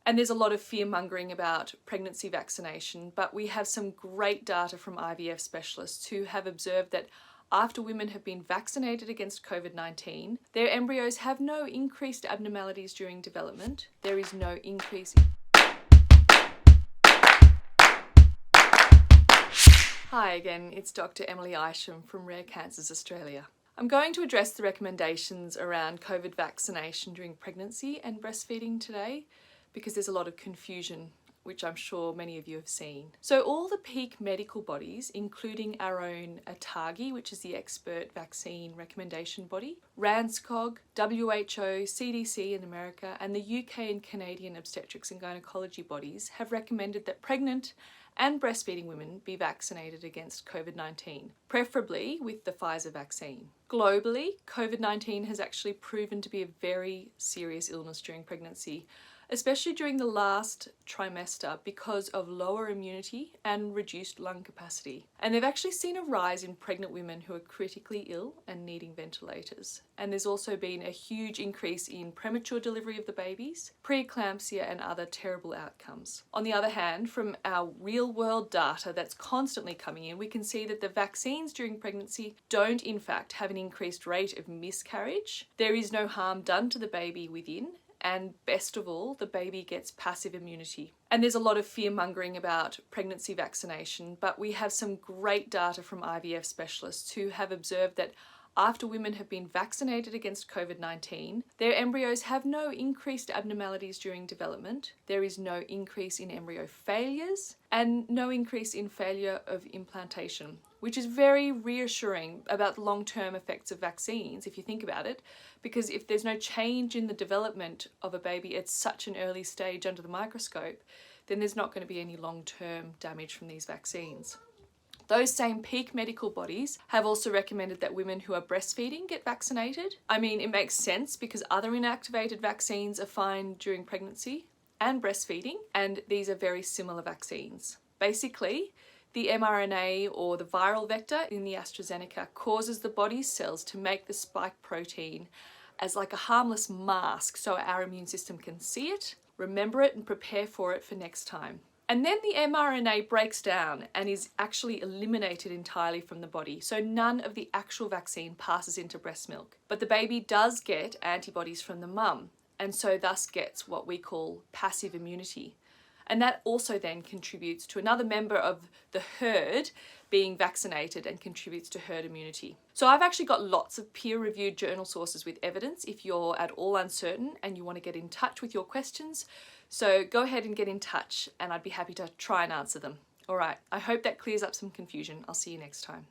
And there's a lot of fear-mongering about pregnancy vaccination, but we have some great data from IVF specialists who have observed that after women have been vaccinated against COVID-19, their embryos have no increased abnormalities during development. There is no increase in... Hi again, it's Dr. Emily Isham from Rare Cancers Australia. I'm going to address the recommendations around COVID vaccination during pregnancy and breastfeeding today because there's a lot of confusion, which I'm sure many of you have seen. So all the peak medical bodies, including our own ATAGI, which is the expert vaccine recommendation body, RANZCOG, WHO, CDC in America, and the UK and Canadian obstetrics and gynecology bodies have recommended that pregnant and breastfeeding women be vaccinated against COVID-19, preferably with the Pfizer vaccine. Globally, COVID-19 has actually proven to be a very serious illness during pregnancy, especially during the last trimester because of lower immunity and reduced lung capacity. And they've actually seen a rise in pregnant women who are critically ill and needing ventilators. And there's also been a huge increase in premature delivery of the babies, preeclampsia and other terrible outcomes. On the other hand, from our real-world data that's constantly coming in, we can see that the vaccines during pregnancy don't in fact have an increased rate of miscarriage. There is no harm done to the baby within, and best of all, the baby gets passive immunity. And there's a lot of fear-mongering about pregnancy vaccination, but we have some great data from IVF specialists who have observed that after women have been vaccinated against COVID-19, their embryos have no increased abnormalities during development. There is no increase in embryo failures and no increase in failure of implantation, which is very reassuring about the long-term effects of vaccines, if you think about it, because if there's no change in the development of a baby at such an early stage under the microscope, then there's not going to be any long-term damage from these vaccines. Those same peak medical bodies have also recommended that women who are breastfeeding get vaccinated. I mean, it makes sense because other inactivated vaccines are fine during pregnancy and breastfeeding, and these are very similar vaccines. Basically, the mRNA or the viral vector in the AstraZeneca causes the body's cells to make the spike protein as like a harmless mask so our immune system can see it, remember it, and prepare for it for next time. And then the mRNA breaks down and is actually eliminated entirely from the body, so none of the actual vaccine passes into breast milk. But the baby does get antibodies from the mum, and so thus gets what we call passive immunity. And that also then contributes to another member of the herd being vaccinated and contributes to herd immunity. So I've actually got lots of peer-reviewed journal sources with evidence if you're at all uncertain and you want to get in touch with your questions. So go ahead and get in touch and I'd be happy to try and answer them. All right, I hope that clears up some confusion. I'll see you next time.